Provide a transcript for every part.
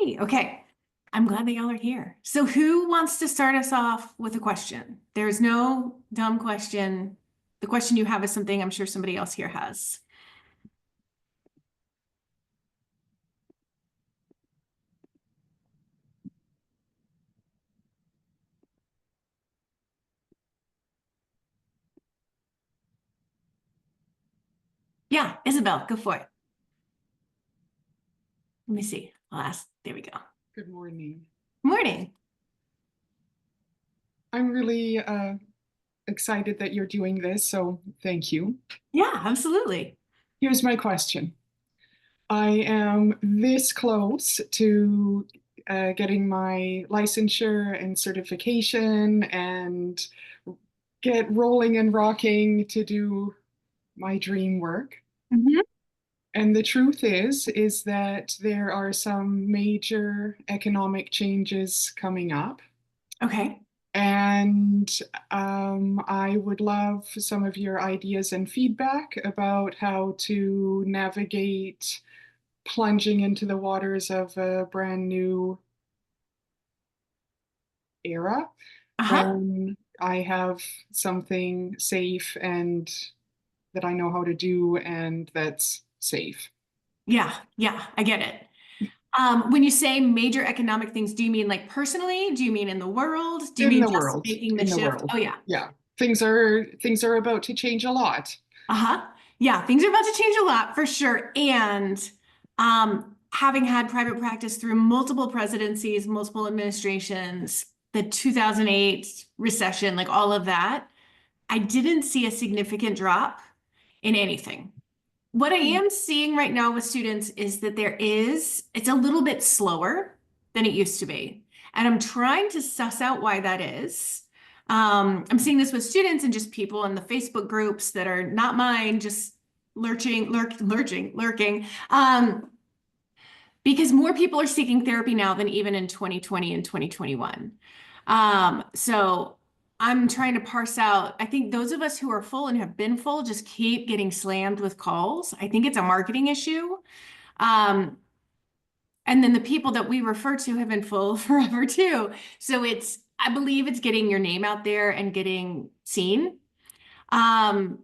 Yay. Okay. I'm glad that y'all are here. So who wants to start us off with a question? There's no dumb question. The question you have is something I'm sure somebody else here has. Yeah, Isabel, go for it. Let me see. I'll ask. There we go. Good morning. Morning. I'm really excited that you're doing this, so thank you. Yeah, absolutely. Here's my question. I am this close to getting my licensure and certification and get rolling and rocking to do my dream work. Mhm. And the truth is that there are some major economic changes coming up. Okay. And I would love some of your ideas and feedback about how to navigate plunging into the waters of a brand new era Uh-huh. when I have something safe and that I know how to do and that's safe. Yeah, I get it. When you say major economic things, do you mean like personally? Do you mean in the world? Do you In mean the just world, making the in the shift? world. Oh yeah. Yeah. Things are about to change a lot. Uh-huh. Yeah, things are about to change a lot for sure. And having had private practice through multiple presidencies, multiple administrations, the 2008 recession, like all of that, I didn't see a significant drop in anything. What I am seeing right now with students is that it's a little bit slower than it used to be. And I'm trying to suss out why that is. I'm seeing this with students and just people in the Facebook groups that are not mine, just lurking. Because more people are seeking therapy now than even in 2020 and 2021. So I'm trying to parse out. I think those of us who are full and have been full just keep getting slammed with calls. I think it's a marketing issue. Um, and then the people that we refer to have been full forever too. So I believe it's getting your name out there and getting seen. Um,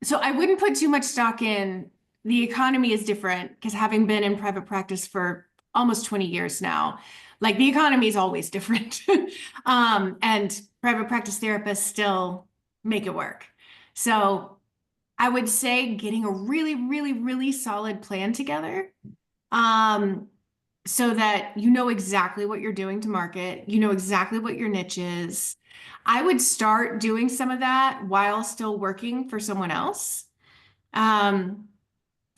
so I wouldn't put too much stock in the economy is different because having been in private practice for almost 20 years now, like the economy is always different. And private practice therapists still make it work. So I would say getting a really, really, really solid plan together. So that you know exactly what you're doing to market, you know exactly what your niche is. I would start doing some of that while still working for someone else. Um,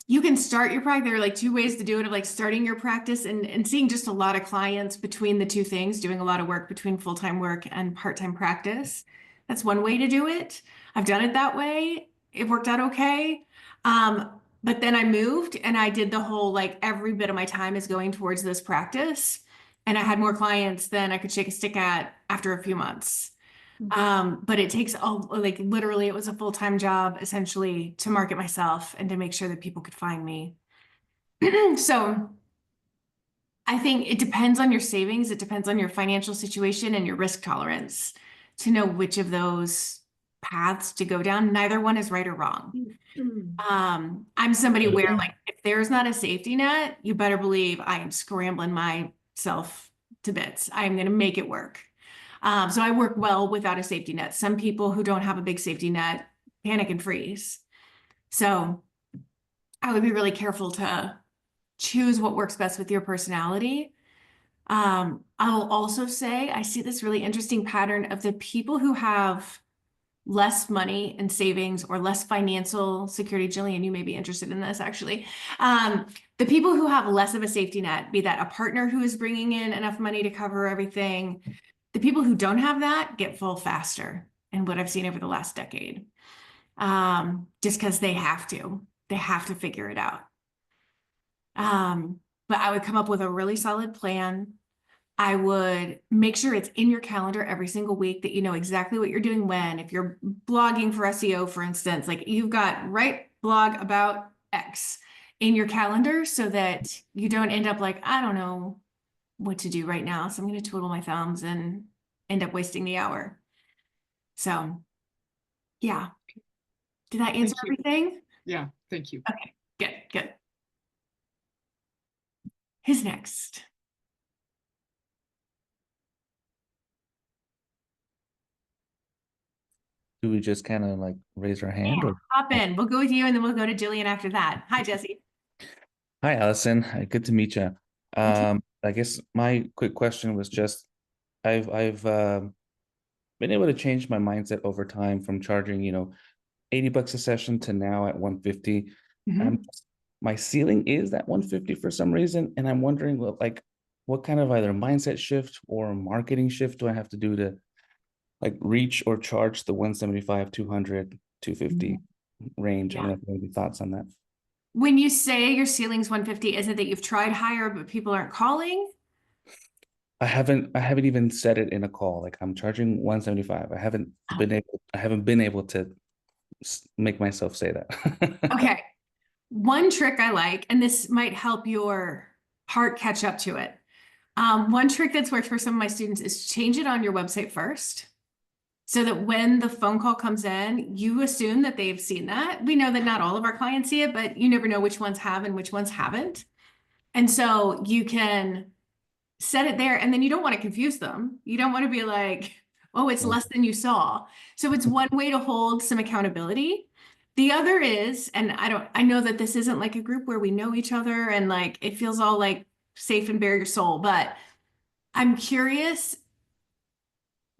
you can start your practice. There are like two ways to do it of like starting your practice and seeing just a lot of clients between the two things, doing a lot of work between full-time work and part-time practice. That's one way to do it. I've done it that way. It worked out okay. But then I moved and I did the whole like every bit of my time is going towards this practice. And I had more clients than I could shake a stick at after a few months. But it takes like literally it was a full-time job essentially to market myself and to make sure that people could find me. So I think it depends on your savings, it depends on your financial situation and your risk tolerance to know which of those paths to go down. Neither one is right or wrong. I'm somebody where like if there's not a safety net, you better believe I am scrambling myself to bits. I'm going to make it work. So I work well without a safety net. Some people who don't have a big safety net panic and freeze. So I would be really careful to choose what works best with your personality. I'll also say I see this really interesting pattern of the people who have less money in savings or less financial security. Jillian, you may be interested in this actually. The people who have less of a safety net, be that a partner who is bringing in enough money to cover everything, the people who don't have that get full faster in what I've seen over the last decade. Just because they have to figure it out. But I would come up with a really solid plan. I would make sure it's in your calendar every single week that you know exactly what you're doing when. If you're blogging for SEO, for instance, like you've got write blog about X in your calendar so that you don't end up like, I don't know, what to do right now. So I'm going to twiddle my thumbs and end up wasting the hour. So yeah. Did that answer Thank you. everything? Yeah, thank you. Okay, good, good. Who's next? Do we just kind of like raise our hand Yeah, or? hop in. We'll go with you and then we'll go to Jillian after that. Hi, Jesse. Hi, Allison. Good to meet you. You too. I guess my quick question was just I've been able to change my mindset over time from charging, 80 bucks a session to now at 150. I'm Mhm. my ceiling is that 150 for some reason, and I'm wondering what kind of either mindset shift or marketing shift do I have to do to like reach or charge the 175, 200, 250 Mhm. range. I Yeah. don't know if you have any thoughts on that. When you say your ceiling's 150, is it that you've tried higher but people aren't calling? I haven't even said it in a call. Like I'm charging 175. I haven't been able to make myself say that. Okay. One trick I like, and this might help your heart catch up to it. One trick that's worked for some of my students is change it on your website first. So that when the phone call comes in, you assume that they've seen that. We know that not all of our clients see it, but you never know which ones have and which ones haven't. And so you can set it there, and then you don't want to confuse them. You don't want to be like, oh, it's less than you saw. So it's one way to hold some accountability. The other is, and I know that this isn't like a group where we know each other and like it feels all like safe and bare your soul, but I'm curious,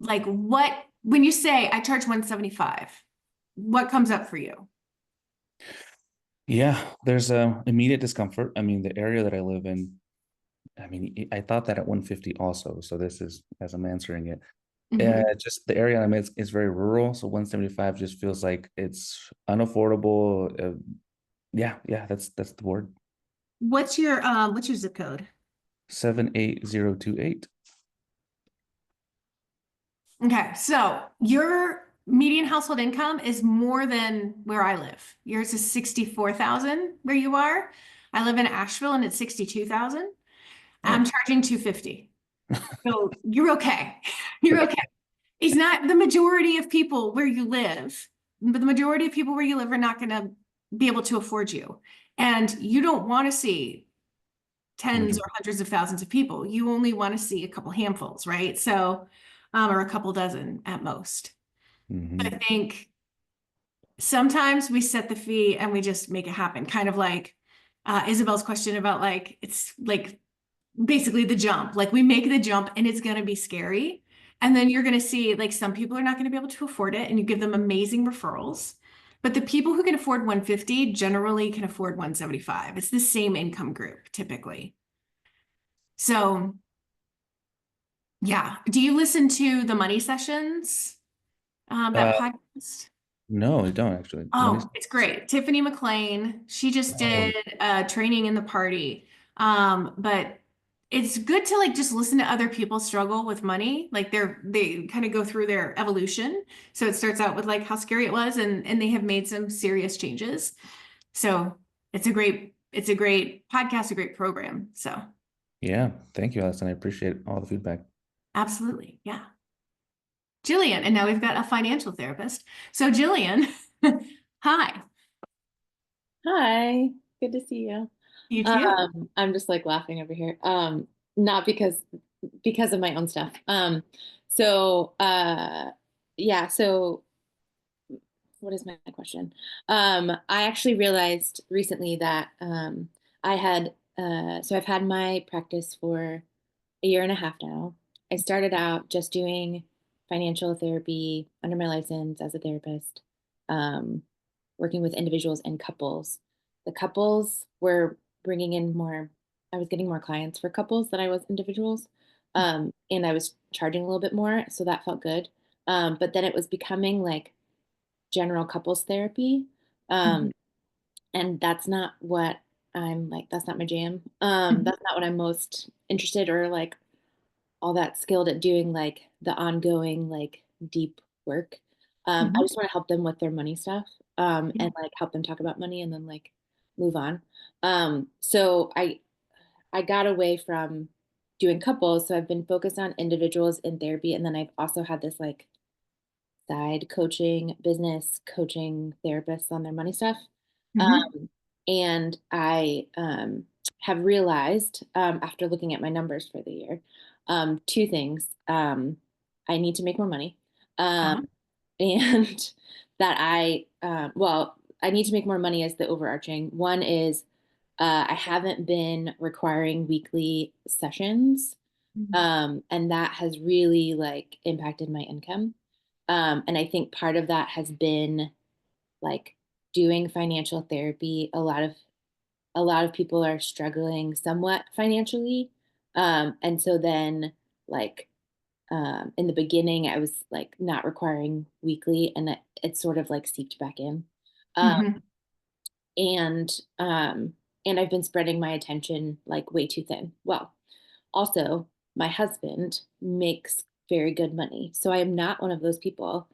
like when you say I charge 175, what comes up for you? Yeah, there's a immediate discomfort. I mean, the area that I live in, I mean, I thought that at 150 also. So this is as I'm answering it. Mhm. Just the area I'm in is very rural, so 175 just feels like it's unaffordable. Yeah, that's the word. What's your zip code? 78028. Okay, so your median household income is more than where I live. Yours is 64,000 where you are. I live in Asheville and it's 62,000. I'm Oh, charging 250. So you're okay. You're okay. okay. It's not the majority of people where you live, but the majority of people where you live are not going to be able to afford you. And you don't want to see tens or hundreds of thousands of people. You only want to see a couple handfuls, right? So, or a couple dozen at most. I Mm-hmm. think sometimes we set the fee and we just make it happen. Kind of like Isabel's question about like, it's like basically the jump. Like we make the jump and it's going to be scary. And then you're going to see like some people are not going to be able to afford it and you give them amazing referrals. But the people who can afford 150 generally can afford 175. It's the same income group typically. So, yeah. Do you listen to the money sessions, that Uh, podcast? no, I don't actually. Money's. Oh, it's great. Tiffany McLean, she just Oh, did training in the party. But it's good to like just listen to other people struggle with money. Like they kind of go through their evolution. So it starts out with like how scary it was and they have made some serious changes. So it's a great podcast, a great program. So yeah. Thank you, Allison. I appreciate all the feedback. absolutely. Yeah. Jillian, and now we've got a financial therapist. So Jillian, hi. Hi, good to see you. You too. I'm just like laughing over here. Not because of my own stuff. So yeah, so what is my question? I actually realized recently that I had so I've had my practice for a year and a half now. I started out just doing financial therapy under my license as a therapist, um, working with individuals and couples. The couples were bringing in more, I was getting more clients for couples than I was individuals. And I was charging a little bit more, so that felt good. But then it was becoming like general couples therapy. Mhm. Um, and that's not what I'm like, that's not my jam. Mhm. That's not what I'm most interested or like all that skilled at doing like the ongoing like deep work. I Mhm. just want to help them with their money stuff, and like help them talk about money and then like move on. So I got away from doing couples. So I've been focused on individuals in therapy. And then I've also had this like side coaching business, coaching therapists on their money stuff. Mhm. Um, and I have realized after looking at my numbers for the year, two things. I need to make more money. Uh-huh. And that well, I need to make more money as the overarching. One is I haven't been requiring weekly sessions. Mhm. And that has really like impacted my income. And I think part of that has been like doing financial therapy. A lot of people are struggling somewhat financially. And so then like in the beginning I was like not requiring weekly and it sort of like seeped back in. Um, Mhm. and um, and I've been spreading my attention like way too thin. Well, also, my husband makes very good money. So I am not one of those people.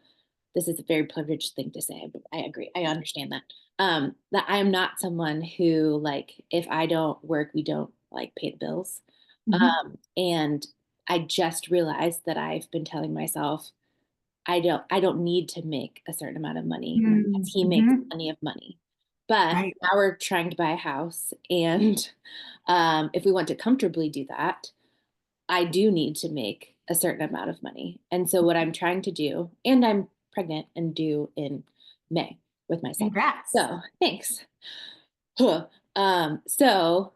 This is a very privileged thing to say, but I agree. I understand that. That I am not someone who, like, if I don't work, we don't like pay the bills. Mhm. And I just realized that I've been telling myself, I don't need to make a certain amount of money because he makes Mhm. plenty of money. But Right. now we're trying to buy a house. And if we want to comfortably do that, I do need to make a certain amount of money. And so what I'm trying to do, and I'm pregnant and due in May with my second. Congrats. So thanks. Huh. So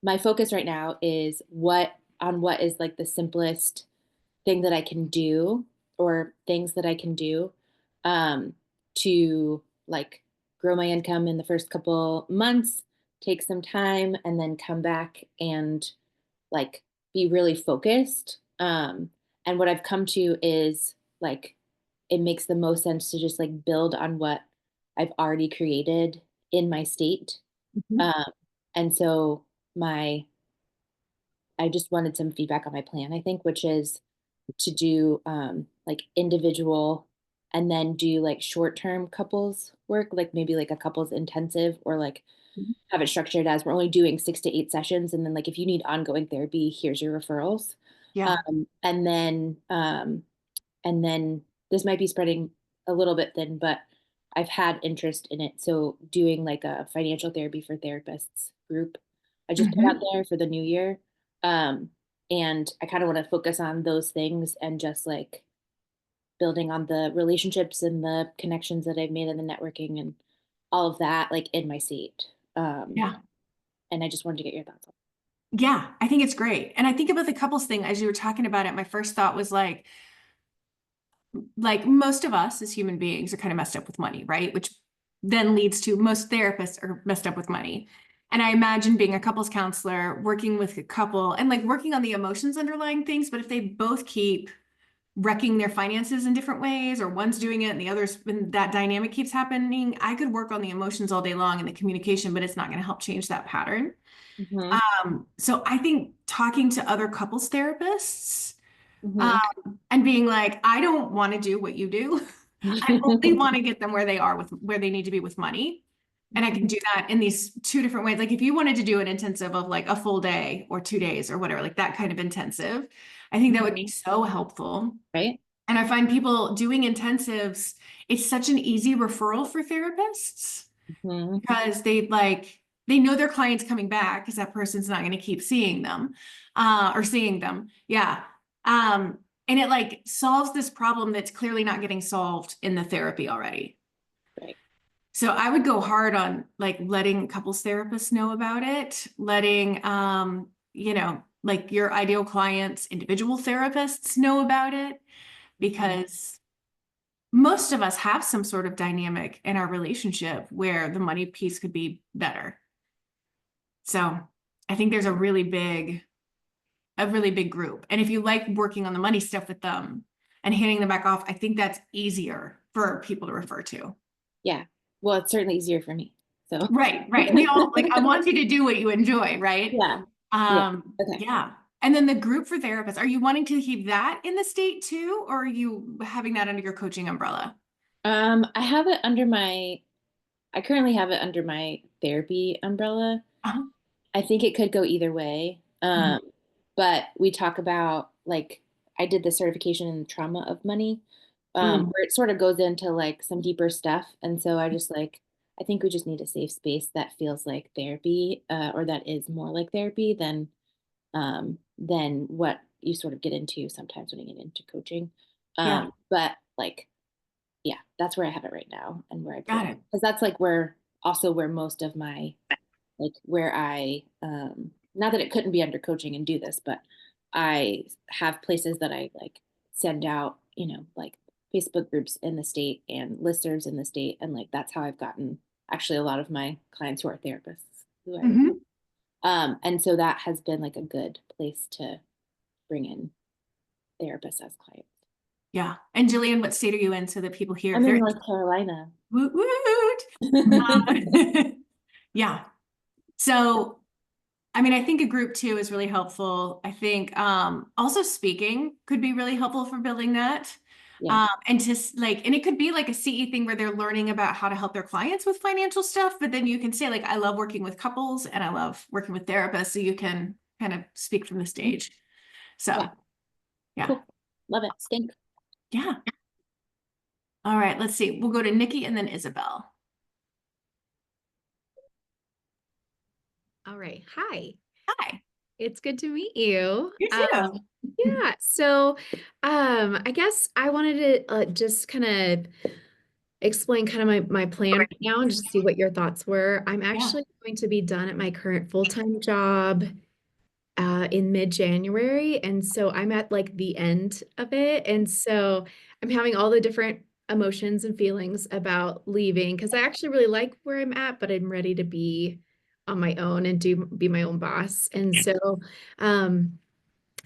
my focus right now is what is like the simplest thing that I can do or things that I can do um, to like grow my income in the first couple months, take some time, and then come back and like be really focused. And what I've come to is like it makes the most sense to just like build on what I've already created in my state. Mhm. Um, and so my I just wanted some feedback on my plan, I think, which is to do like individual and then do like short-term couples work, like maybe like a couples intensive or like have it structured as we're only doing 6 to 8 sessions. And then like if you need ongoing therapy, here's your referrals. Yeah. And then this might be spreading a little bit thin, but I've had interest in it. So doing like a financial therapy for therapists group, I just put out Mhm. there for the new year. Um, and I kind of want to focus on those things and just like building on the relationships and the connections that I've made in the networking and all of that, like in my state. Um, Yeah. and I just wanted to get your thoughts on. Yeah, I think it's great. And I think about the couples thing as you were talking about it, my first thought was like most of us as human beings are kind of messed up with money, right? Which then leads to most therapists are messed up with money. And I imagine being a couples counselor, working with a couple and like working on the emotions underlying things, but if they both keep wrecking their finances in different ways, or one's doing it and the other's, and that dynamic keeps happening, I could work on the emotions all day long and the communication, but it's not going to help change that pattern. Mm-hmm. So I think talking to other couples therapists Mm-hmm. and being like, I don't want to do what you do. I only want to get them where they are with where they need to be with money. And I can do that in these two different ways. Like if you wanted to do an intensive of like a full day or 2 days or whatever, like that kind of intensive, I think that would be so helpful. Right? And I find people doing intensives, it's such an easy referral for therapists Mm-hmm. because they know their client's coming back because that person's not going to keep seeing them or seeing them. Yeah. Um, and it like solves this problem that's clearly not getting solved in the therapy already. Right. So I would go hard on like letting couples therapists know about it, letting like your ideal clients, individual therapists know about it, Mm-hmm. because most of us have some sort of dynamic in our relationship where the money piece could be better. So I think there's a really big group. And if you like working on the money stuff with them and handing them back off, I think that's easier for people to refer to. Yeah. Well, it's certainly easier for me. So Right, right. We all like, I want you to do what you enjoy, right? yeah. Yeah. Okay. Yeah. And then the group for therapists, are you wanting to keep that in the state too, or are you having that under your coaching umbrella? I have it under I currently have it under my therapy umbrella. Uh-huh. I think it could go either way. Mhm. but we talk about like, I did the certification in trauma of money, Mm. where it sort of goes into like some deeper stuff. And so I just like, I think we just need a safe space that feels like therapy, or that is more like therapy than what you sort of get into sometimes when you get into coaching. Yeah, But like, yeah, that's where I have it right now and where I got plan, it. because that's like where also where most of my like where I not that it couldn't be under coaching and do this, but I have places that I like send out, like Facebook groups in the state and listservs in the state, and like that's how I've gotten actually a lot of my clients who are therapists who I Hmm. and so that has been like a good place to bring in therapists as clients. Yeah. And Jillian, what state are you in so that people hear if I'm in they're North Carolina. woot woot? Yeah. So, I mean, I think a group too is really helpful. I think also speaking could be really helpful for building that. Yeah. And just like, and it could be like a CE thing where they're learning about how to help their clients with financial stuff, but then you can say like, I love working with couples and I love working with therapists. So you can kind of speak from the stage. Yeah. So, yeah. Cool. Love it. Thanks. Yeah. All right. Let's see. We'll go to Nikki and then Isabel. All right. Hi. Hi. It's good to meet you. You too. Yeah. So, I guess I wanted to just kind of explain kind of my plan right now and just see what your thoughts were. I'm Yeah. actually going to be done at my current full-time job in mid-January. And so I'm at like the end of it. And so I'm having all the different emotions and feelings about leaving because I actually really like where I'm at, but I'm ready to be on my own and be my own boss. And so um,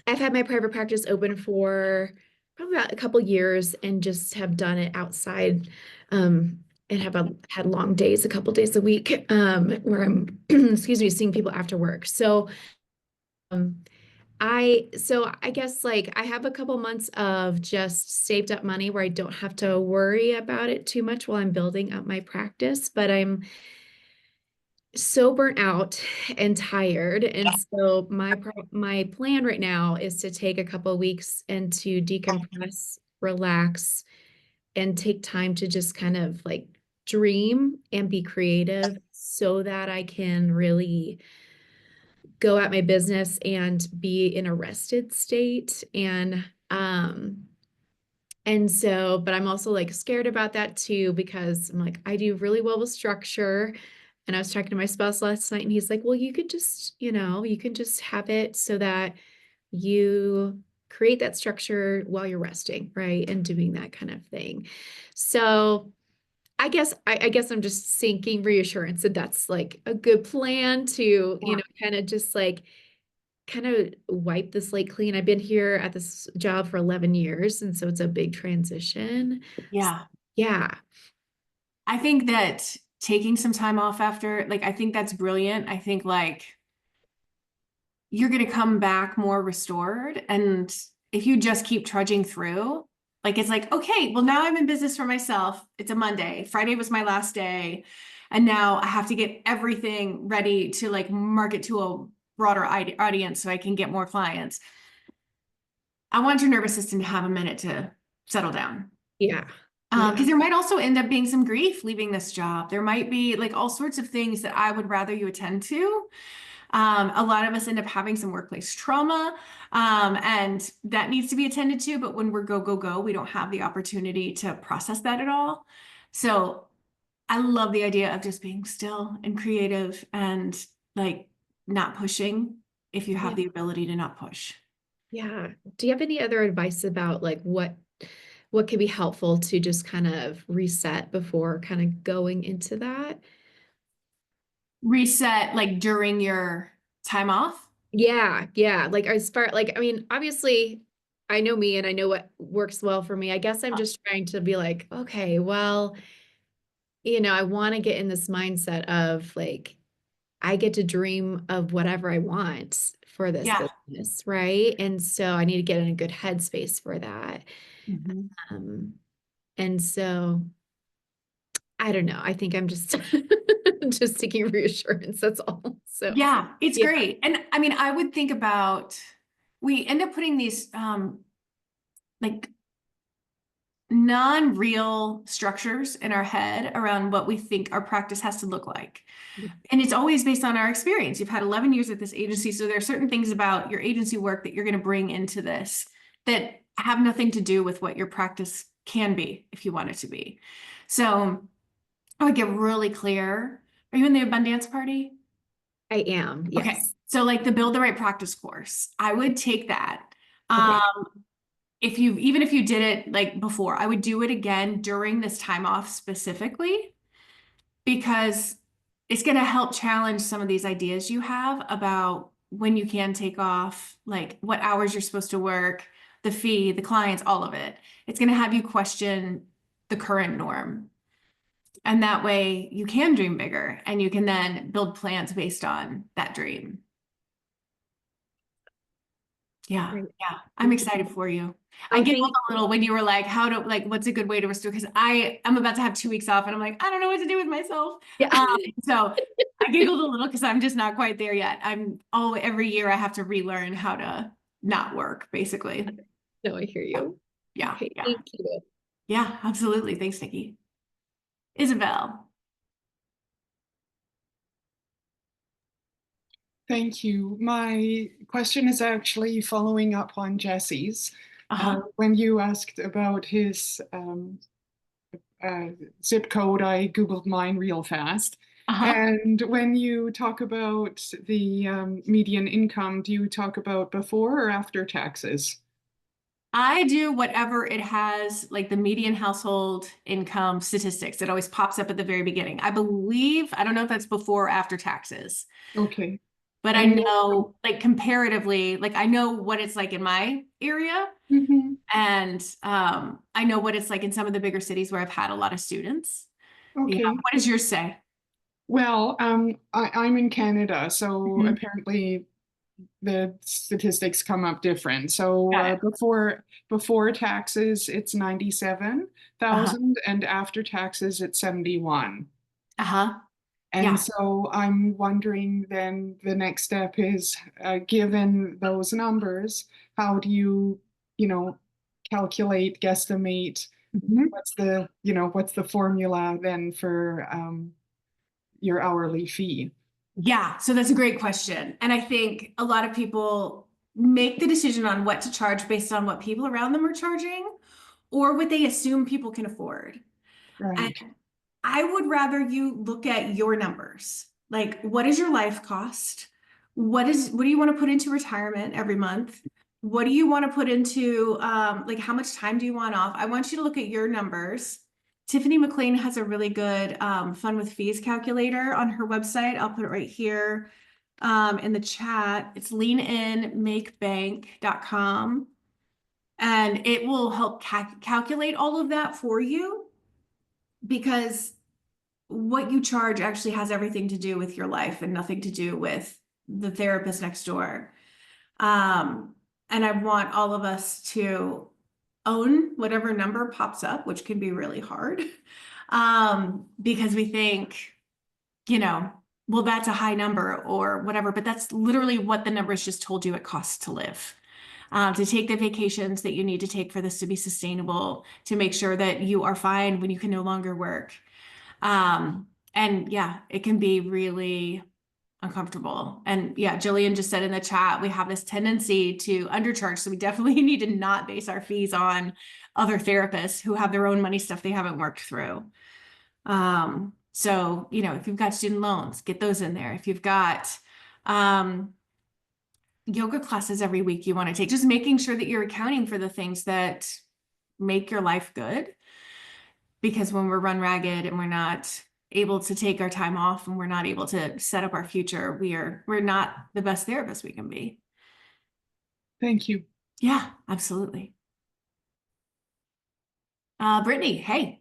I've had my private practice open for probably about a couple years and just have done it outside and had long days, a couple days a week where I'm, excuse me, seeing people after work. So um, I guess like I have a couple months of just saved up money where I don't have to worry about it too much while I'm building up my practice, but I'm so burnt out and tired. And so my plan right now is to take a couple weeks and to decompress, relax, and take time to just kind of like dream and be creative so that I can really go at my business and be in a rested state. And so, but I'm also like scared about that too, because I'm like, I do really well with structure. And I was talking to my spouse last night and he's like, well, you could just, you can just have it so that you create that structure while you're resting, right? And doing that kind of thing. So I guess I'm just seeking reassurance that that's like a good plan to, Yeah. kind of just like kind of wipe the slate clean. I've been here at this job for 11 years, and so it's a big transition. Yeah. Yeah. I think that taking some time off after, like, I think that's brilliant. I think like you're going to come back more restored. And if you just keep trudging through, like, it's like, okay, well, now I'm in business for myself. It's a Monday. Friday was my last day. And now I have to get everything ready to like market to a broader audience so I can get more clients. I want your nervous system to have a minute to settle down. Yeah. Because there might also end up being some grief leaving this job. There might be like all sorts of things that I would rather you attend to. A lot of us end up having some workplace trauma, and that needs to be attended to. But when we're go, go, go, we don't have the opportunity to process that at all. So I love the idea of just being still and creative and like not pushing if you have Yeah. the ability to not push. Yeah. Do you have any other advice about like what could be helpful to just kind of reset before kind of going into that? Reset like during your time off. Yeah, yeah. Like as far like I mean, obviously I know me and I know what works well for me. I guess I'm just trying to be like, okay, well, I want to get in this mindset of like I get to dream of whatever I want for this Yeah. business, right? And so I need to get in a good headspace for that. Mhm. Um, and so I don't know. I think I'm just just seeking reassurance. That's all. So Yeah, it's yeah, great. And I mean, I would think about we end up putting these like non-real structures in our head around what we think our practice has to look like. And it's always based on our experience. You've had 11 years at this agency, so there are certain things about your agency work that you're going to bring into this that have nothing to do with what your practice can be if you want it to be. So I would get really clear. Are you in the Abundance Party? I am, Okay. yes. So like the Build the Right Practice course, I would take that. Okay. Even if you did it like before, I would do it again during this time off specifically, because it's going to help challenge some of these ideas you have about when you can take off, like what hours you're supposed to work, the fee, the clients, all of it. It's going to have you question the current norm. And that way you can dream bigger and you can then build plans based on that dream. Yeah. Great. Yeah. I'm excited for you. Oh, I giggled a little when you were like, what's a good way to restore? Because I'm about to have 2 weeks off and I'm like, I don't know what to do with myself. Yeah. So I giggled a little because I'm just not quite there yet. Every year I have to relearn how to not work, basically. No, I hear you. Yeah. Okay, Yeah. thank you. Yeah, absolutely. Thanks, Nikki. Isabel. Thank you. My question is actually following up on Jesse's. When you asked about his zip code, I Googled mine real fast. And when you talk about the median income, do you talk about before or after taxes? I do whatever it has, like the median household income statistics. It always pops up at the very beginning. I don't know if that's before or after taxes. Okay. But I know, like comparatively, like I know what it's like in my area. Mm-hmm. And I know what it's like in some of the bigger cities where I've had a lot of students. Okay. Yeah. What does yours say? Well, I'm in Canada, so Mhm. apparently the statistics come up different. So Got before taxes, it's 97,000, and after taxes, it's 71. And Yeah. so I'm wondering then the next step is, given those numbers, how do you calculate, guesstimate, Mhm. what's the formula then for your hourly fee? Yeah, so that's a great question. And I think a lot of people make the decision on what to charge based on what people around them are charging or what they assume people can afford. And Right. I would rather you look at your numbers. Like, what is your life cost? What do you want to put into retirement every month? What do you want to put into, like, how much time do you want off? I want you to look at your numbers. Tiffany McLean has a really good fun with fees calculator on her website. I'll put it right here in the chat. It's leaninmakebank.com. And it will help calculate all of that for you, because what you charge actually has everything to do with your life and nothing to do with the therapist next door. And I want all of us to own whatever number pops up, which can be really hard, because we think, well, that's a high number or whatever, but that's literally what the numbers just told you it costs to live. To take the vacations that you need to take for this to be sustainable, to make sure that you are fine when you can no longer work. And yeah, it can be really uncomfortable. And yeah, Jillian just said in the chat, we have this tendency to undercharge. So we definitely need to not base our fees on other therapists who have their own money stuff they haven't worked through. So, if you've got student loans, get those in there. If you've got yoga classes every week you want to take, just making sure that you're accounting for the things that make your life good. Because when we're run ragged and we're not able to take our time off and we're not able to set up our future, we're not the best therapist we can be. Thank you. Yeah, absolutely. Brittany, hey.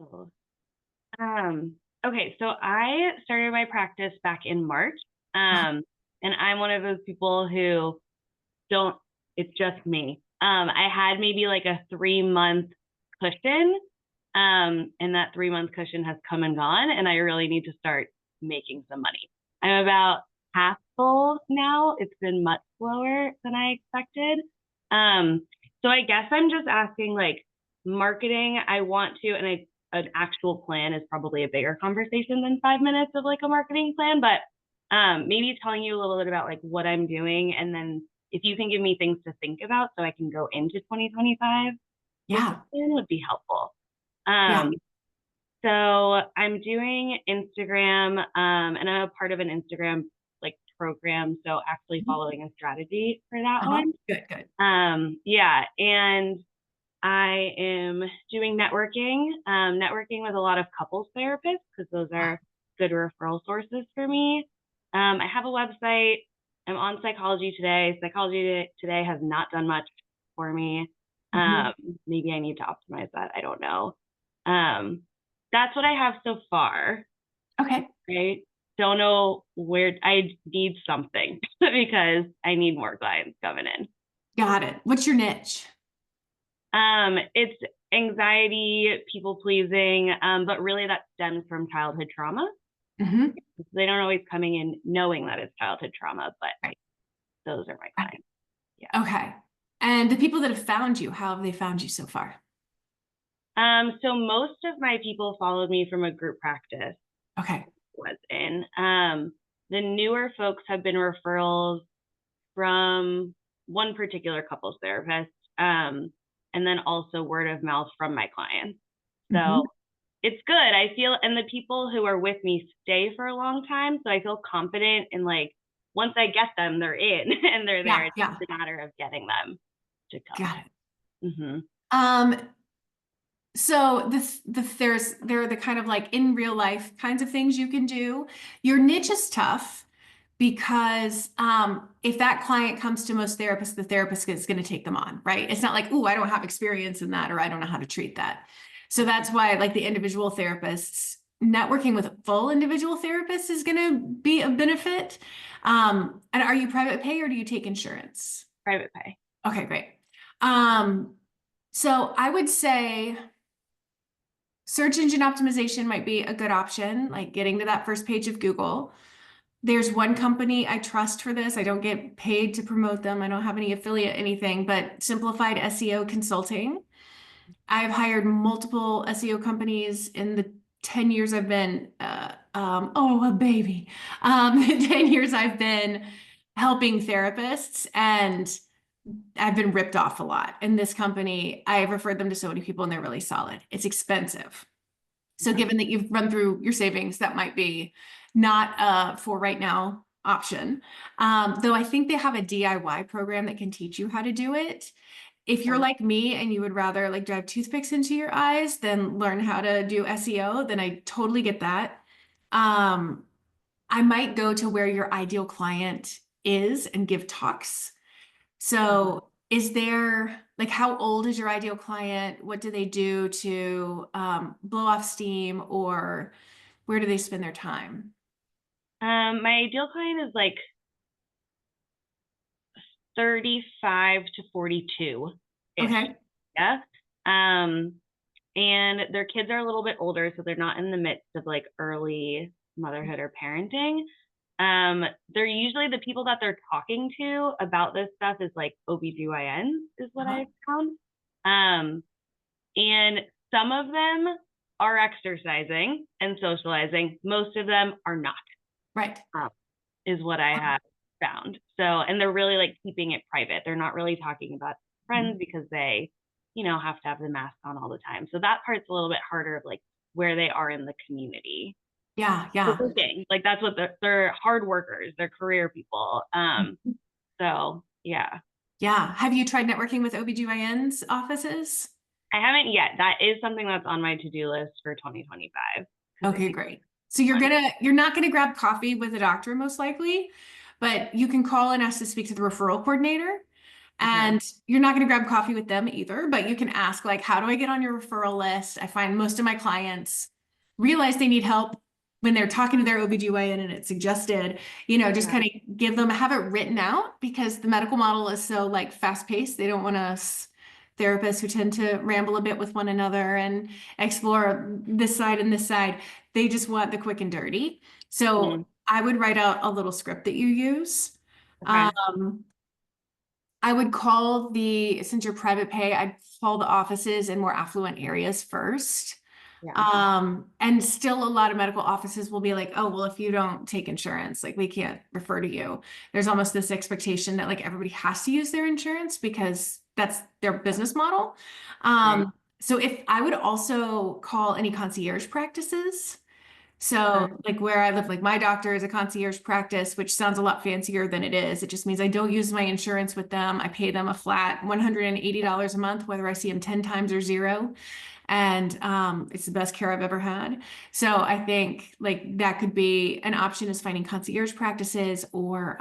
Oh. Okay, so I started my practice back in March. And I'm one of those people who it's just me. I had maybe like a 3-month cushion. And that 3-month cushion has come and gone, and I really need to start making some money. I'm about half full now. It's been much slower than I expected. So I guess I'm just asking like marketing. I want to, and an actual plan is probably a bigger conversation than 5 minutes of like a marketing plan, but maybe telling you a little bit about like what I'm doing, and then if you can give me things to think about so I can go into 2025 with Yeah. the plan would be helpful. Yeah. So I'm doing Instagram, and I'm a part of an Instagram like program. So actually following a strategy for that one. Good, good. Yeah, and I am doing networking with a lot of couples therapists because those are good referral sources for me. I have a website. I'm on Psychology Today. Psychology Today has not done much for me. Maybe I need to optimize that. I don't know. That's what I have so far. Okay. Right? Don't know where I need something because I need more clients coming in. Got it. What's your niche? It's anxiety, people pleasing, but really that stems from childhood trauma. They don't always coming in knowing that it's childhood trauma, but those are my clients. Yeah. Okay. And the people that have found you, how have they found you so far? So most of my people followed me from a group practice. Okay. Was in. The newer folks have been referrals from one particular couples therapist, and then also word of mouth from my clients. So it's good. I feel, and the people who are with me stay for a long time. So I feel confident in like, once I get them, they're in and they're there. It's just a matter of getting them to come. Got it. So there are the kind of like in real life kinds of things you can do. Your niche is tough because if that client comes to most therapists, the therapist is going to take them on, right? It's not like, oh, I don't have experience in that, or I don't know how to treat that. So that's why like the individual therapists, networking with full individual therapists is going to be a benefit. And are you private pay or do you take insurance? Private pay. Okay, great. So I would say search engine optimization might be a good option, like getting to that first page of Google. There's one company I trust for this. I don't get paid to promote them. I don't have any affiliate anything, but Simplified SEO Consulting. I've hired multiple SEO companies in the 10 years I've been, a baby. 10 years I've been helping therapists, and I've been ripped off a lot. And this company, I've referred them to so many people and they're really solid. It's expensive. So given that you've run through your savings, that might be not for right now option. Though I think they have a DIY program that can teach you how to do it. If you're like me and you would rather like drive toothpicks into your eyes than learn how to do SEO, then I totally get that. I might go to where your ideal client is and give talks. So is there, like, how old is your ideal client? What do they do to blow off steam, or where do they spend their time? My ideal client is like 35 to 42. Okay. Yeah. And their kids are a little bit older, so they're not in the midst of like early motherhood or parenting. They're usually the people that they're talking to about this stuff is like OBGYNs is what I've found. And some of them are exercising and socializing. Most of them are not. Right. Is what I have found. So, and they're really like keeping it private. They're not really talking about friends because they, have to have the mask on all the time. So that part's a little bit harder of like where they are in the community. Yeah. Like that's what they're hard workers, they're career people. So yeah. Yeah. Have you tried networking with OBGYN's offices? I haven't yet. That is something that's on my to-do list for 2025. Okay, great. So you're not gonna grab coffee with a doctor most likely, but you can call and ask to speak to the referral coordinator. And you're not going to grab coffee with them either, but you can ask, like, how do I get on your referral list? I find most of my clients realize they need help when they're talking to their OBGYN and it's suggested, just kind of have it written out, because the medical model is so like fast paced. They don't want us therapists who tend to ramble a bit with one another and explore this side and this side. They just want the quick and dirty. So I would write out a little script that you use. Okay. I would call since you're private pay, I'd call the offices in more affluent areas first. Yeah. And still a lot of medical offices will be like, oh, well, if you don't take insurance, like we can't refer to you. There's almost this expectation that like everybody has to use their insurance because that's their business model. Right. So if I would also call any concierge practices. So Okay. like where I live, like my doctor is a concierge practice, which sounds a lot fancier than it is. It just means I don't use my insurance with them. I pay them a flat $180 a month, whether I see them 10 times or zero. And it's the best care I've ever had. So I think like that could be an option, is finding concierge practices or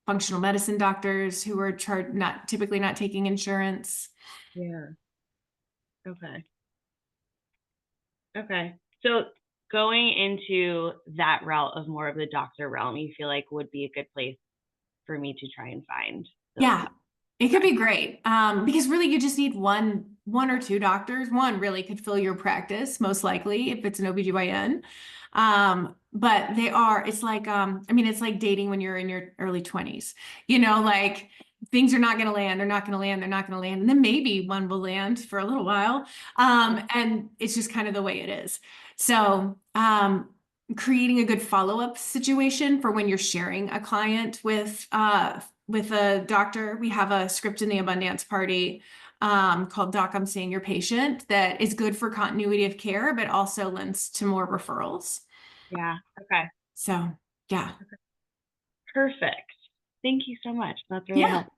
functional medicine doctors who are typically not taking insurance. Yeah. Okay. Okay. So going into that route of more of the doctor realm, you feel like would be a good place for me to try and find those. Yeah, it could be great. Because really you just need one or two doctors. One really could fill your practice, most likely, if it's an OBGYN. But it's like, I mean, it's like dating when you're in your early 20s, like things are not going to land, they're not going to land, they're not going to land. And then maybe one will land for a little while. And it's just kind of the way it is. So, creating a good follow-up situation for when you're sharing a client with a doctor. We have a script in the Abundance Party called Doc, I'm Seeing Your Patient that is good for continuity of care, but also lends to more referrals. Yeah. Okay. So, yeah. Perfect. Thank you so much. That's really Yeah, helpful.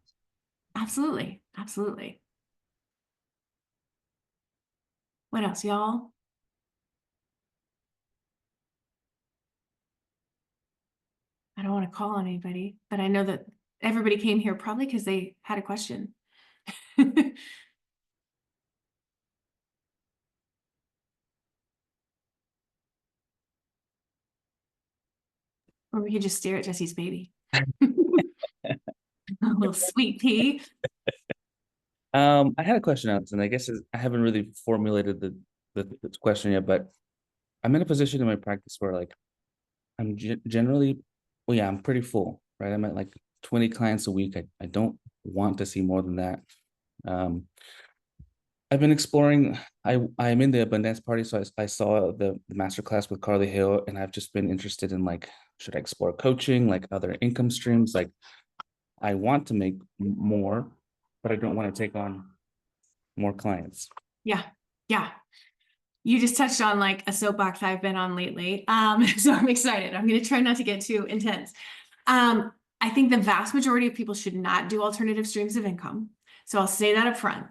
absolutely. Absolutely. What else, y'all? I don't want to call on anybody, but I know that everybody came here probably because they had a question. Or we could just stare at Jesse's baby. A little sweet pea. I had a question, Allison. I guess I haven't really formulated the question yet, but I'm in a position in my practice where like I'm generally, well, yeah, I'm pretty full, right? I'm at like 20 clients a week. I don't want to see more than that. I've been exploring. I'm in the Abundance Party, so I saw the master class with Carly Hill, and I've just been interested in like, should I explore coaching, like other income streams? Like, I want to make more, but I don't want to take on more clients. Yeah. Yeah. You just touched on like a soapbox I've been on lately. So I'm excited. I'm going to try not to get too intense. I think the vast majority of people should not do alternative streams of income. So I'll say that up front.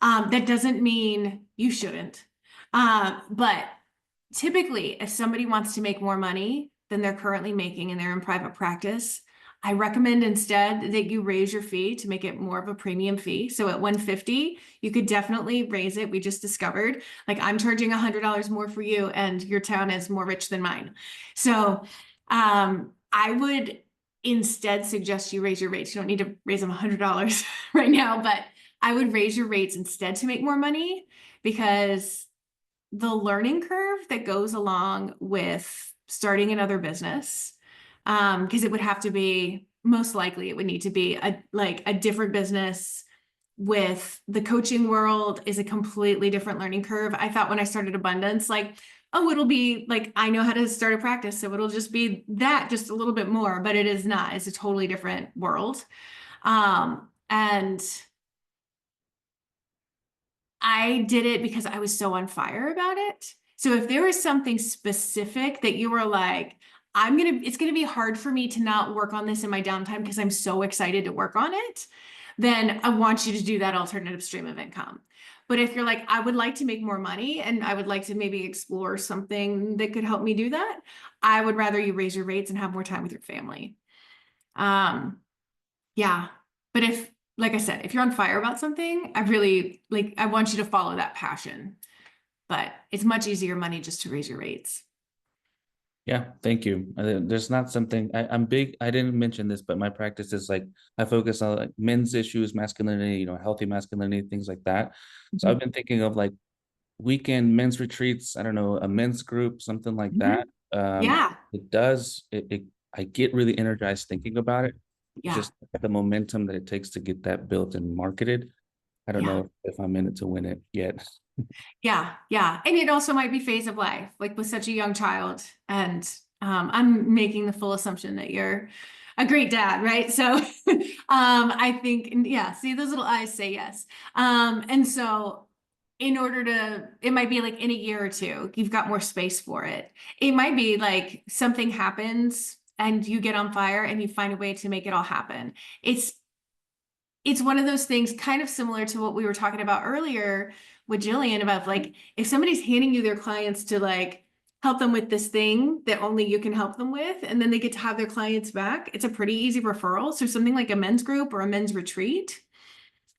That doesn't mean you shouldn't. But typically, if somebody wants to make more money than they're currently making and they're in private practice, I recommend instead that you raise your fee to make it more of a premium fee. So at 150, you could definitely raise it. We just discovered, like I'm charging $100 more for you and your town is more rich than mine. So I would instead suggest you raise your rates. You don't need to raise them $100 right now, but I would raise your rates instead to make more money, because the learning curve that goes along with starting another business, because it would have to be, most likely it would need to be a different business. With the coaching world is a completely different learning curve. I thought when I started Abundance, like, oh, it'll be like, I know how to start a practice, so it'll just be that, just a little bit more, but it is not. It's a totally different world. And I did it because I was so on fire about it. So if there was something specific that you were like, it's gonna be hard for me to not work on this in my downtime because I'm so excited to work on it, then I want you to do that alternative stream of income. But if you're like, I would like to make more money and I would like to maybe explore something that could help me do that, I would rather you raise your rates and have more time with your family. Yeah. But like I said, if you're on fire about something, I want you to follow that passion. But it's much easier money just to raise your rates. Yeah, thank you. There's not something I'm big. I didn't mention this, but my practice is like I focus on like men's issues, masculinity, healthy masculinity, things like that. So I've been thinking of like weekend men's retreats. I don't know, a men's group, something like that. Yeah. it does, I get really energized thinking about it. Yeah. Just the momentum that it takes to get that built and marketed. I don't Yeah. know if I'm in it to win it yet. Yeah, yeah. And it also might be phase of life, like with such a young child. And I'm making the full assumption that you're a great dad, right? So I think, and yeah, see those little eyes say yes. And so in order to, it might be like in a year or two, you've got more space for it. It might be like something happens and you get on fire and you find a way to make it all happen. It's one of those things kind of similar to what we were talking about earlier with Jillian about like if somebody's handing you their clients to like help them with this thing that only you can help them with, and then they get to have their clients back, it's a pretty easy referral. So something like a men's group or a men's retreat,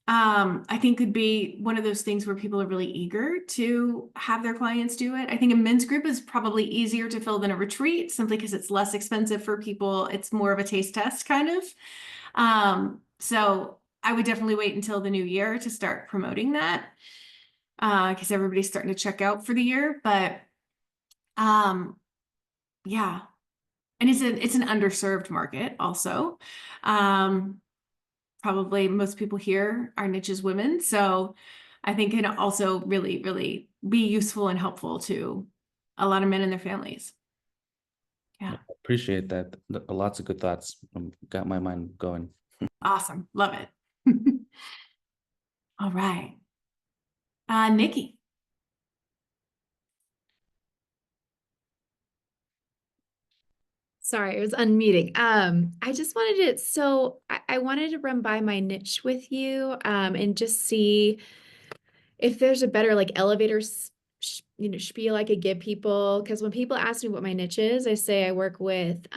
I think could be one of those things where people are really eager to have their clients do it. I think a men's group is probably easier to fill than a retreat simply because it's less expensive for people. It's more of a taste test kind of. So I would definitely wait until the new year to start promoting that, because everybody's starting to check out for the year. But yeah, and it's an underserved market also. Probably most people here are niche as women, so I think it also really, really be useful and helpful to a lot of men and their families. Yeah, Appreciate that. Lots of good thoughts. Got my mind going. awesome, love it. All right, Nikki. Sorry, I was unmuting. I just wanted to, so I wanted to run by my niche with you, and just see if there's a better like spiel I could give people. Because when people ask me what my niche is, I say I work with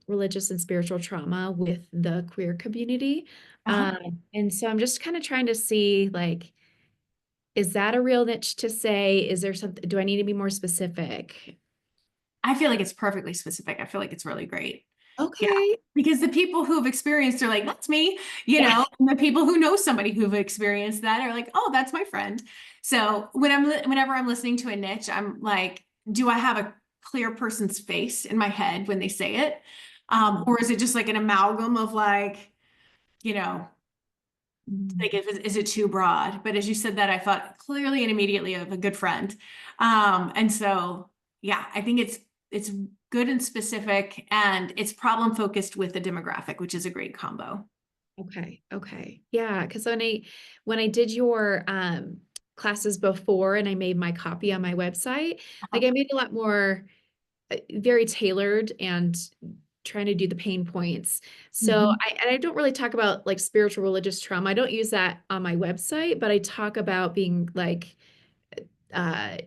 religious and spiritual trauma with the queer community. And so I'm just kind of trying to see like, is that a real niche to say? Is there something, do I need to be more specific? I feel like it's perfectly specific. I feel like it's really great. Yeah, Okay. because the people who've experienced are like, that's me, Yeah. and the people who know somebody who've experienced that are like, oh, that's my friend. So whenever I'm listening to a niche, I'm like, do I have a clear person's face in my head when they say it? Or is it just like an amalgam of like, you know, like is it too broad? But as you said that, I thought clearly and immediately of a good friend. And so yeah, I think it's good and specific, and it's problem focused with the demographic, which is a great combo. Okay. Okay. Yeah. Because when I did your classes before and I made my copy on my website, like I made a lot more very tailored and trying to do the pain points. So Mhm. I don't really talk about like spiritual religious trauma. I don't use that on my website, but I talk about being like uh,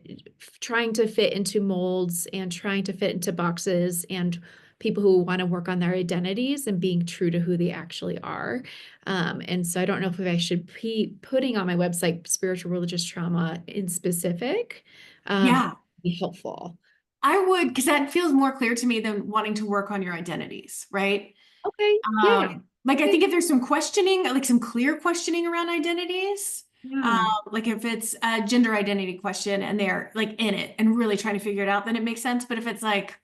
trying to fit into molds and trying to fit into boxes, and people who want to work on their identities and being true to who they actually are. And so I don't know if I should be putting on my website spiritual religious trauma in specific, Yeah, be helpful. I would, because that feels more clear to me than wanting to work on your identities, right? Okay. Yeah. Like I Okay. think if there's some questioning, like some clear questioning around identities, Yeah. like if it's a gender identity question and they're like in it and really trying to figure it out, then it makes sense. But if it's like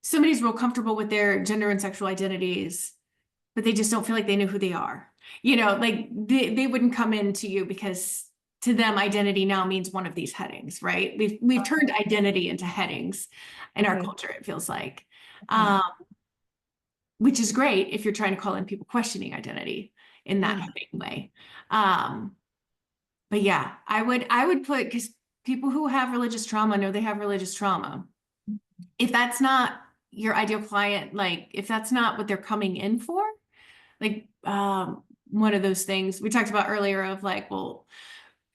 somebody's real comfortable with their gender and sexual identities, but they just don't feel like they know who they are, like they wouldn't come into you because to them identity now means one of these headings, right? We've turned identity into headings in our Okay. culture, it feels like. Okay. Which is great if you're trying to call in people questioning identity in that Yeah. heading way. But yeah, I would put, because people who have religious trauma know they have religious trauma. If that's not your ideal client, like if that's not what they're coming in for, like one of those things we talked about earlier of like, well,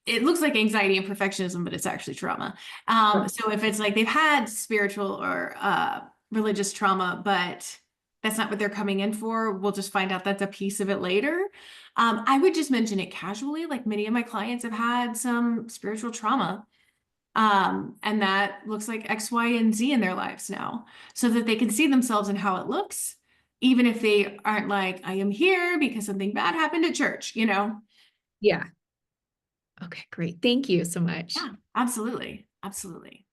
it looks like anxiety and perfectionism, but it's actually trauma. So if it's like they've had spiritual or religious trauma, but that's not what they're coming in for, we'll just find out that's a piece of it later. I would just mention it casually, like many of my clients have had some spiritual trauma. And that looks like X, Y, and Z in their lives now, so that they can see themselves in how it looks, even if they aren't like, I am here because something bad happened at church. Yeah. Okay, great. Thank you so much. Yeah, absolutely. Absolutely.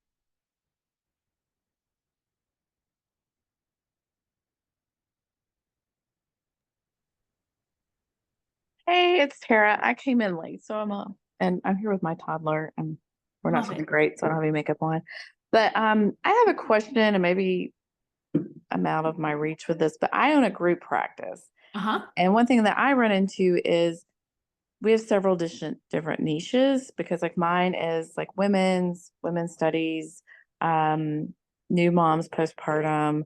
Hey, it's Tara. I came in late, so and I'm here with my toddler, and we're not Love feeling it. great, so I don't have any makeup on. But I have a question, and maybe I'm out of my reach with this, but I own a group practice, Uh-huh. and one thing that I run into is we have several different niches because like mine is like women's studies, new moms, postpartum,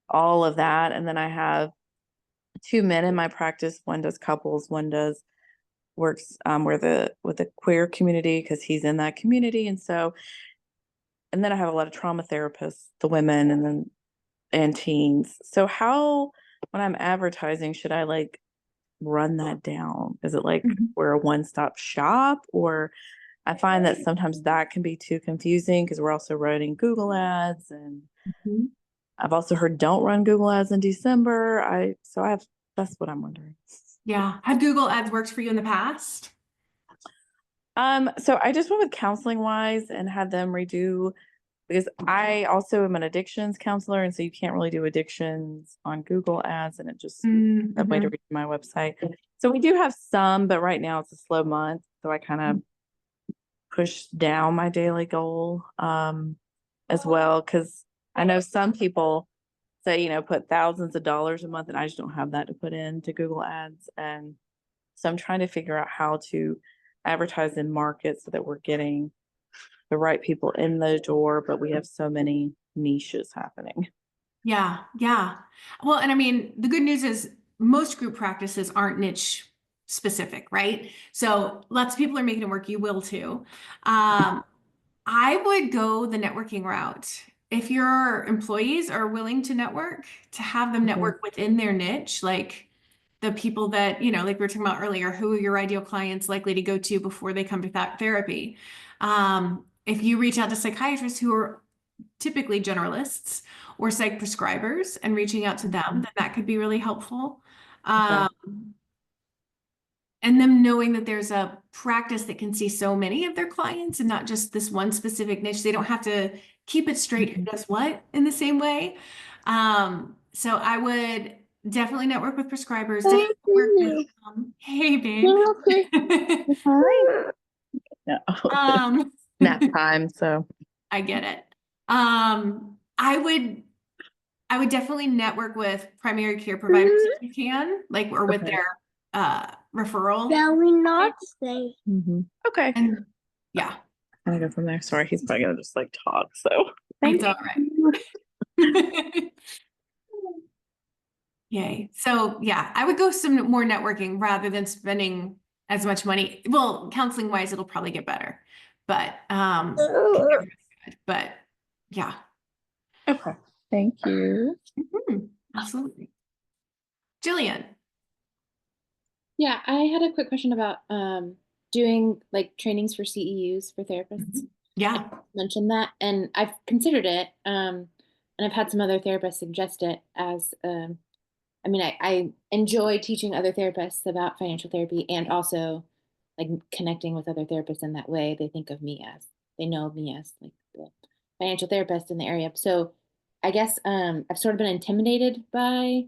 all of that, and then I have two men in my practice. One does couples, one does works with the queer community because he's in that community, and then I have a lot of trauma therapists, the women, and teens. So how, when I'm advertising, should I like run that down? Is it like we're a one-stop shop, or I find that sometimes that can be too confusing because we're also running Google ads, and I've also heard don't run Google ads in December. That's what I'm wondering. Yeah. Have Google Ads worked for you in the past? So I just went with Counseling Wise and had them redo because I also am an addictions counselor, and so you can't really do addictions on Google ads, and it just that way to reach my website. So we do have some, but right now it's a slow month, so I kind of pushed down my daily goal as well, because I know some people say, put thousands of dollars a month, and I just don't have that to put into Google ads. And so I'm trying to figure out how to advertise and market so that we're getting the right people in the door, but we have so many niches happening. Yeah. Yeah. Well, and I mean, the good news is most group practices aren't niche specific, right? So lots of people are making it work. You will too. I would go the networking route. If your employees are willing to network, to have them network within their niche, like the people that, like we were talking about earlier, who are your ideal clients likely to go to before they come to that therapy? If you reach out to psychiatrists who are typically generalists or psych prescribers and reaching out to them, then that could be really helpful. And them knowing that there's a practice that can see so many of their clients and not just this one specific niche. They don't have to keep it straight who does what in the same way. So I would definitely network with prescribers. Definitely work with, hey, babe. No. Nap time, so I get it. I would definitely network with primary care providers if you can, like, or with their referral. Shall we not say? Okay. And yeah, I'm gonna go from there. Sorry, he's probably gonna just like talk. So it's all right. Yay. So yeah, I would go some more networking rather than spending as much money. Well, counseling wise, it'll probably get better, but but yeah. Okay. Thank you. Absolutely. Jillian. Yeah, I had a quick question about doing like trainings for CEUs for therapists. Yeah. I mentioned that, and I've considered it, and I've had some other therapists suggest it as I enjoy teaching other therapists about financial therapy and also like connecting with other therapists in that way. They think of me as, they know me as like the financial therapist in the area. So I guess I've sort of been intimidated by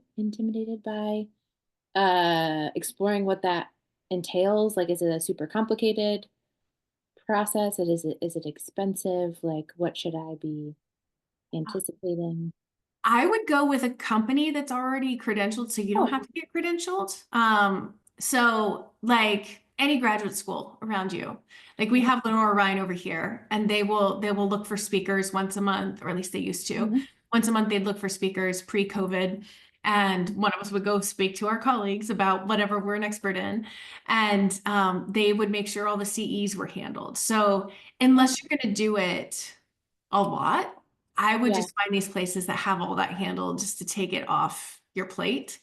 exploring what that entails. Like, is it a super complicated process? Is it expensive? Like, what should I be anticipating? I would go with a company that's already credentialed, so you don't have to get credentialed. So like any graduate school around you, like we have Lenore Ryan over here, and they will look for speakers once a month, or at least they used to. Once a month, they'd look for speakers pre-COVID, and one of us would go speak to our colleagues about whatever we're an expert in, and they would make sure all the CEs were handled. So unless you're going to do it a lot, I would just find these places that have all that handled just to take it off your plate.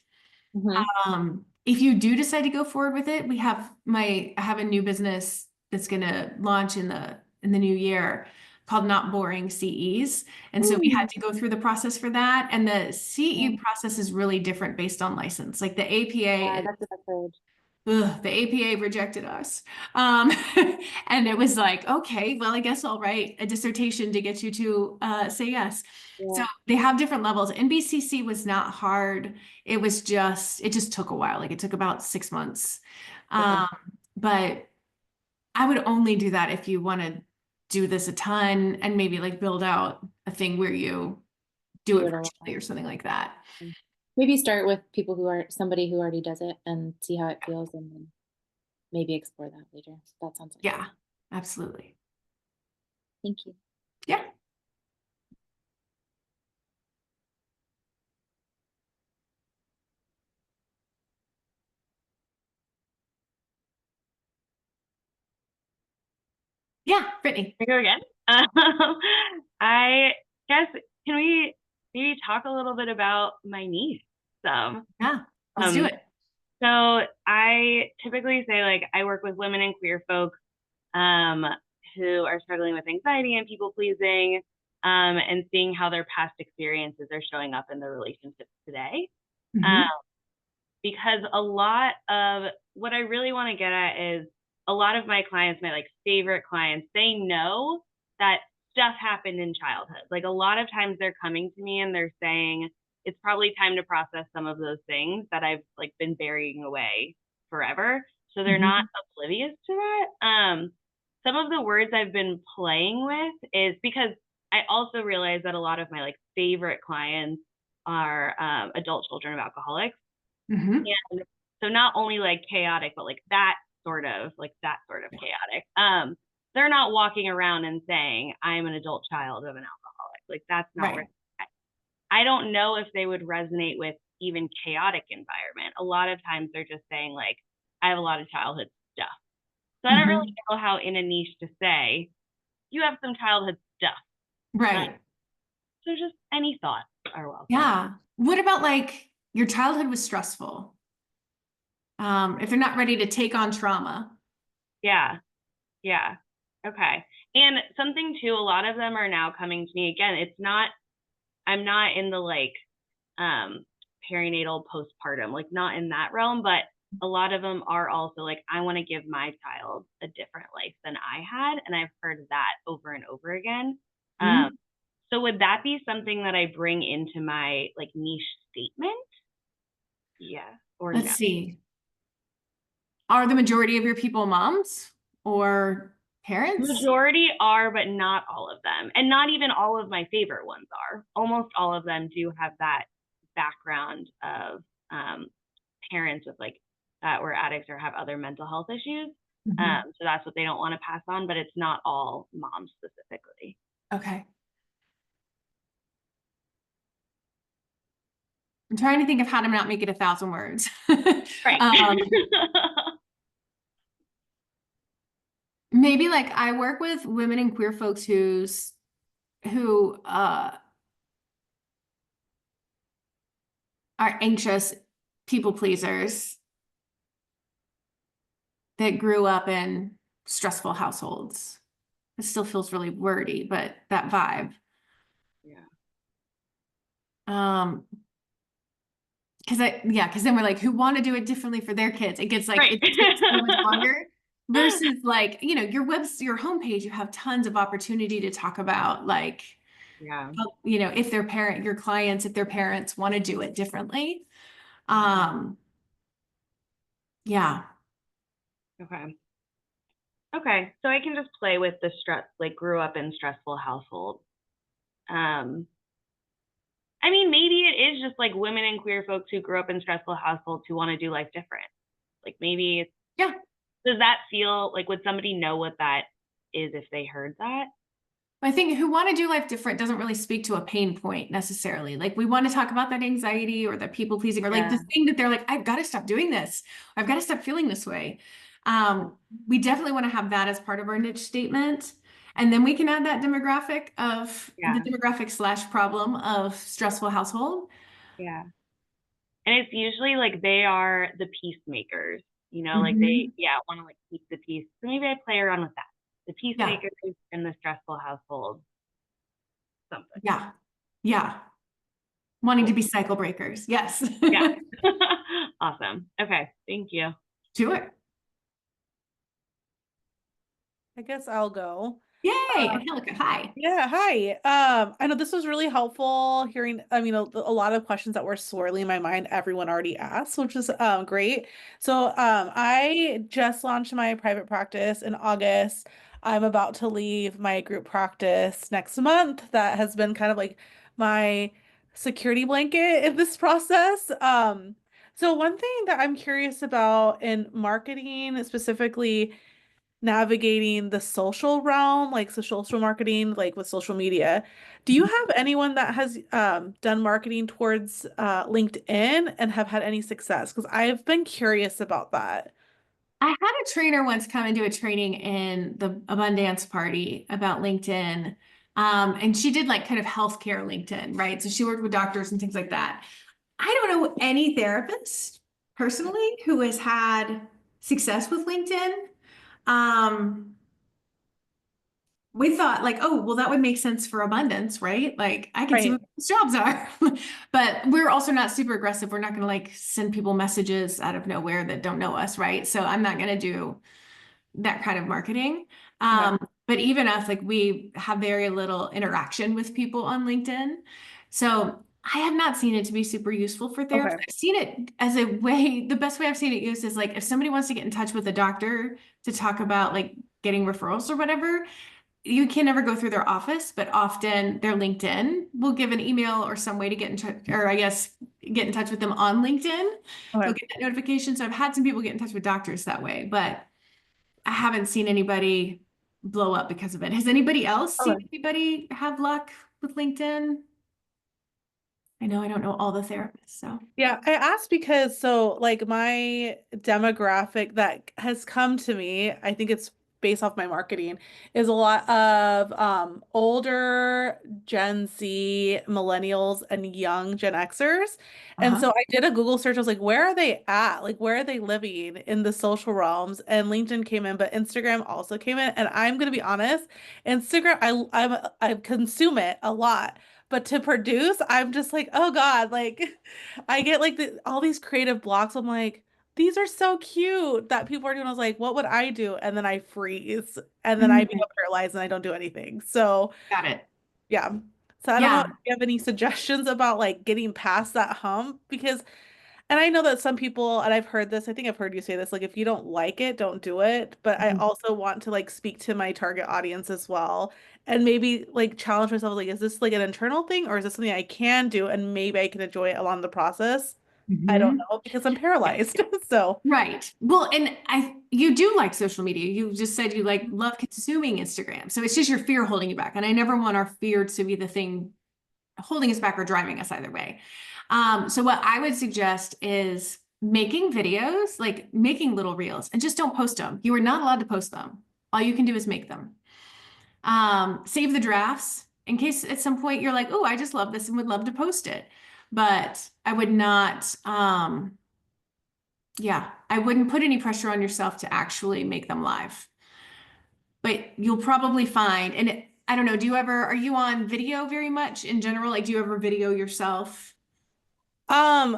If you do decide to go forward with it, I have a new business that's going to launch in the new year called Not Boring CEs. And so we had to go through the process for that. And the CE process is really different based on license. Like the APA, That's what I've heard. ugh, the APA rejected us. And it was like, okay, well, I guess I'll write a dissertation to get you to say yes. So Yeah. they have different levels. NBCC was not hard. It just took a while. Like it took about 6 months. Okay. But I would only do that if you want to do this a ton and maybe like build out a thing where you do it a lot. virtually or something like that. Maybe start with people who are somebody who already does it and see how it feels, and then maybe explore that later. That sounds like Yeah, absolutely. Thank you. Yeah. Yeah, Brittany. I go again. I guess, can we maybe talk a little bit about my niece? Yeah, let's do it. So I typically say, like, I work with women and queer folks who are struggling with anxiety and people pleasing, and seeing how their past experiences are showing up in their relationships today. Mhm. Because a lot of what I really want to get at is a lot of my clients, my like favorite clients, they know that stuff happened in childhood. Like a lot of times they're coming to me and they're saying it's probably time to process some of those things that I've like been burying away forever. So they're not oblivious to that. Some of the words I've been playing with is because I also realize that a lot of my like favorite clients are adult children of alcoholics. Mhm. And so not only like chaotic, but like that sort of chaotic. They're not walking around and saying, I'm an adult child of an alcoholic. Like that's not where Right. I don't know if they would resonate with even chaotic environment. A lot of times they're just saying like, I have a lot of childhood stuff. So I don't really know how in a niche to say, you have some childhood stuff. Right. So just any thoughts are welcome. Yeah. What about like your childhood was stressful? If they're not ready to take on trauma. Yeah. Yeah. Okay. And something too, a lot of them are now coming to me again. I'm not in the like perinatal postpartum, like not in that realm, but a lot of them are also like, I want to give my child a different life than I had. And I've heard that over and over again. So would that be something that I bring into my like niche statement? Yeah. Or Let's no? see. Are the majority of your people moms or parents? Majority are, but not all of them. And not even all of my favorite ones are. Almost all of them do have that background of parents with like that were addicts or have other mental health issues. So that's what they don't want to pass on, but it's not all moms specifically. Okay. I'm trying to think of how to not make it 1,000 words. Right. Maybe like I work with women and queer folks who are anxious people pleasers that grew up in stressful households. It still feels really wordy, but that vibe. Yeah. Because then we're like, who want to do it differently for their kids? It gets like, Right. it takes so much longer versus like, your homepage, you have tons of opportunity to talk about like, Yeah. if your clients, if their parents want to do it differently. Yeah. Okay. Okay. So I can just play with the stress, like grew up in stressful household. I mean, maybe it is just like women and queer folks who grew up in stressful households who want to do life different. Like maybe it's, Yeah. Does that feel like, would somebody know what that is if they heard that? I think who want to do life different doesn't really speak to a pain point necessarily. Like we want to talk about that anxiety or the people pleasing or like the thing that they're like, I've got to stop doing this. I've got to stop feeling this way. We definitely want to have that as part of our niche statement. And then we can add that demographic of the demographic / problem of stressful household. Yeah. And it's usually like they are the peacemakers, like they, want to like keep the peace. So maybe I play around with that. The peacemakers in the stressful household. Something. Yeah. Yeah. Wanting to be cycle breakers. Yes. Yeah. Awesome. Okay. Thank you. Do it. I guess I'll go. Yay, Angelica, hi. Yeah, hi. I know this was really helpful hearing, I mean, a lot of questions that were swirling in my mind, everyone already asked, which is great. So, I just launched my private practice in August. I'm about to leave my group practice next month. That has been kind of like my security blanket in this process. So one thing that I'm curious about in marketing specifically navigating the social realm, like social marketing, like with social media. Do you have anyone that has done marketing towards LinkedIn and have had any success? Because I've been curious about that. I had a trainer once come and do a training in the Abundance Party about LinkedIn. And she did like kind of healthcare LinkedIn, right? So she worked with doctors and things like that. I don't know any therapist personally who has had success with LinkedIn. Um, we thought like, oh, well, that would make sense for abundance, right? Like I can see Right. what those jobs are. But we're also not super aggressive. We're not going to like send people messages out of nowhere that don't know us, right? So I'm not going to do that kind of marketing. Okay. But even us, like we have very little interaction with people on LinkedIn. So I have not seen it to be super useful for therapists. Okay. I've seen it as a way, the best way I've seen it used is like if somebody wants to get in touch with a doctor to talk about like getting referrals or whatever, you can never go through their office, but often their LinkedIn will give an email or some way to get in touch, or I guess get in touch with them on LinkedIn. You'll Okay. get that notification. So I've had some people get in touch with doctors that way, but I haven't seen anybody blow up because of it. Has anybody else seen Okay. anybody have luck with LinkedIn? I know I don't know all the therapists, so. Yeah, I asked because so like my demographic that has come to me, I think it's based off my marketing, is a lot of older Gen Z millennials and young Gen Xers. And Uh-huh. so I did a Google search. I was like, where are they at? Like, where are they living in the social realms? And LinkedIn came in, but Instagram also came in. And I'm gonna be honest, Instagram, I consume it a lot. But to produce, I'm just like, oh God, like I get like all these creative blocks. I'm like, these are so cute that people are doing. I was like, what would I do? And then I freeze and then I Mhm. become paralyzed and I don't do anything. So Got it. yeah. So I don't know if Yeah. you have any suggestions about like getting past that hump because and I know that some people, and I've heard this, I think I've heard you say this, like if you don't like it, don't do it. But I Mhm. also want to like speak to my target audience as well. And maybe like challenge myself, like, is this like an internal thing or is this something I can do and maybe I can enjoy it along the process? I don't Mhm. know because I'm paralyzed. So Right. Well, and you do like social media. You just said you like love consuming Instagram. So it's just your fear holding you back. And I never want our fear to be the thing holding us back or driving us either way. So what I would suggest is making videos, like making little reels, and just don't post them. You are not allowed to post them. All you can do is make them. Save the drafts in case at some point you're like, oh, I just love this and would love to post it. But I would not, yeah, I wouldn't put any pressure on yourself to actually make them live. But you'll probably find, and I don't know, are you on video very much in general? Like, do you ever video yourself?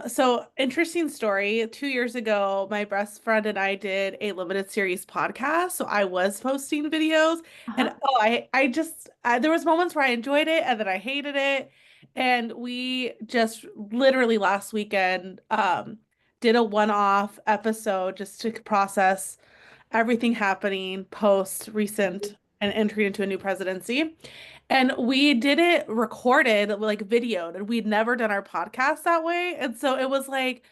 So interesting story. 2 years ago, my best friend and I did a limited series podcast. So I was posting videos and Uh-huh. oh, I just, there was moments where I enjoyed it and then I hated it. And we just literally last weekend, did a one-off episode just to process everything happening post recent and entry into a new presidency. And we did it recorded, like videoed, and we'd never done our podcast that way. And so it was like,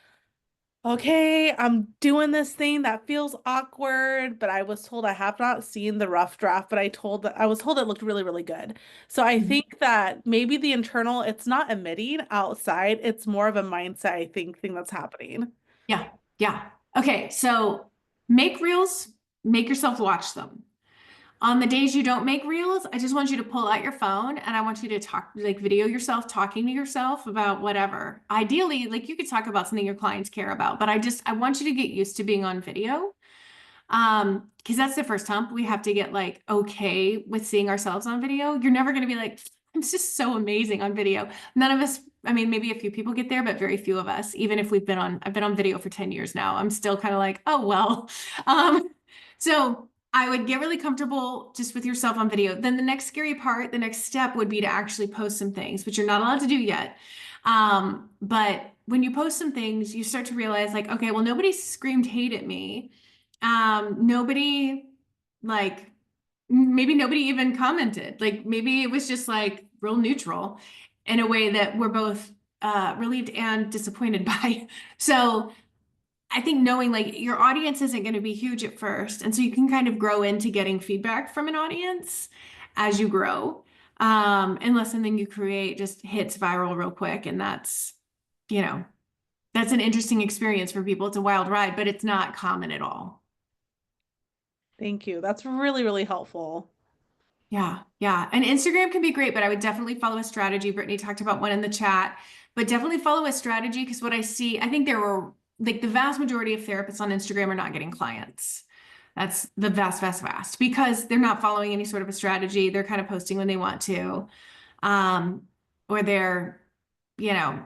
okay, I'm doing this thing that feels awkward, but I was told I have not seen the rough draft, but I was told it looked really, really good. So I Mhm. think that maybe the internal, it's not emitting outside, it's more of a mindset, I think, thing that's happening. Yeah. Yeah. Okay. So make reels, make yourself watch them. On the days you don't make reels, I just want you to pull out your phone and I want you to talk, like video yourself talking to yourself about whatever. Ideally, like you could talk about something your clients care about, but I want you to get used to being on video. Because that's the first hump. We have to get like okay with seeing ourselves on video. You're never going to be like, It's just so amazing on video. None of us, I mean, maybe a few people get there, but very few of us, even if I've been on video for 10 years now, I'm still kind of like, oh, well. So I would get really comfortable just with yourself on video. Then the next scary part, the next step would be to actually post some things, which you're not allowed to do yet. But when you post some things, you start to realize like, okay, well, nobody screamed hate at me. Nobody like, maybe nobody even commented. Like maybe it was just like real neutral in a way that we're both relieved and disappointed by. So I think knowing like your audience isn't going to be huge at first. And so you can kind of grow into getting feedback from an audience as you grow. Unless something you create just hits viral real quick. And that's, you know, that's an interesting experience for people. It's a wild ride, but it's not common at all. Thank you. That's really, really helpful. Yeah, yeah. And Instagram can be great, but I would definitely follow a strategy. Brittany talked about one in the chat, but definitely follow a strategy because what I see, I think there were like the vast majority of therapists on Instagram are not getting clients. That's the vast because they're not following any sort of a strategy. They're kind of posting when they want to. Or they're, you know,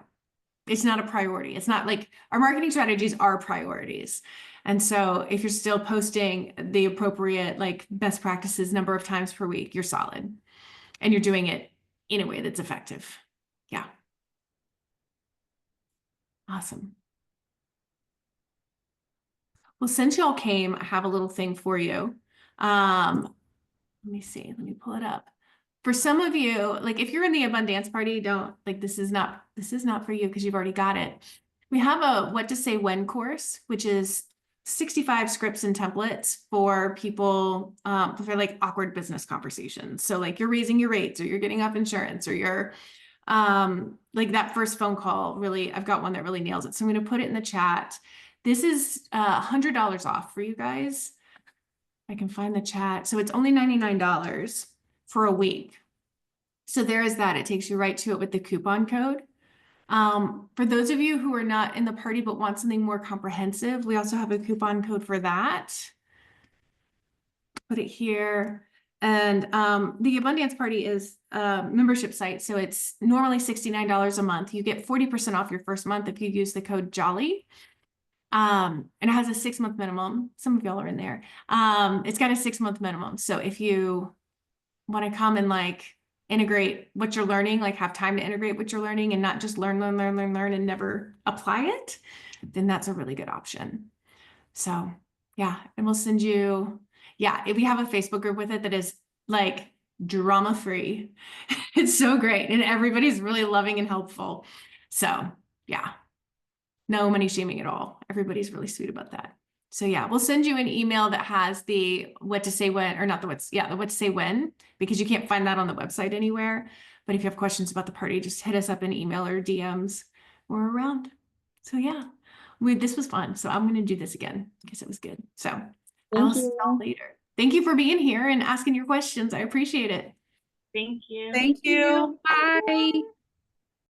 it's not a priority. It's not like our marketing strategies are priorities. And so if you're still posting the appropriate like best practices number of times per week, you're solid and you're doing it in a way that's effective. Yeah. Awesome. Well, since y'all came, I have a little thing for you. Let me see. Let me pull it up. For some of you, like if you're in the Abundance Party, don't like this is not for you because you've already got it. We have a what to say when course, which is 65 scripts and templates for people for like awkward business conversations. So like you're raising your rates or you're getting off insurance or you're like that first phone call, really, I've got one that really nails it. So I'm going to put it in the chat. This is $100 off for you guys. I can find the chat. So it's only $99 for a week. So there is that. It takes you right to it with the coupon code. For those of you who are not in the party but want something more comprehensive, we also have a coupon code for that. Put it here. And the Abundance Party is a membership site. So it's normally $69 a month. You get 40% off your first month if you use the code JOLLY. And it has a 6-month minimum. Some of y'all are in there. It's got a 6-month minimum. So if you want to come and like integrate what you're learning, like have time to integrate what you're learning and not just learn and never apply it, then that's a really good option. So yeah, and we'll send you, yeah, we have a Facebook group with it that is like drama free. It's so great. And everybody's really loving and helpful. So yeah, no money shaming at all. Everybody's really sweet about that. So yeah, we'll send you an email that has the what to say when, or not the what's, yeah, the what to say when, because you can't find that on the website anywhere. But if you have questions about the party, just hit us up in email or DMs. We're around. So yeah, this was fun. So I'm going to do this again because it was good. So I'll see y'all later. Thank you for being here and asking your questions. I appreciate it. Thank you. Thank you. Bye.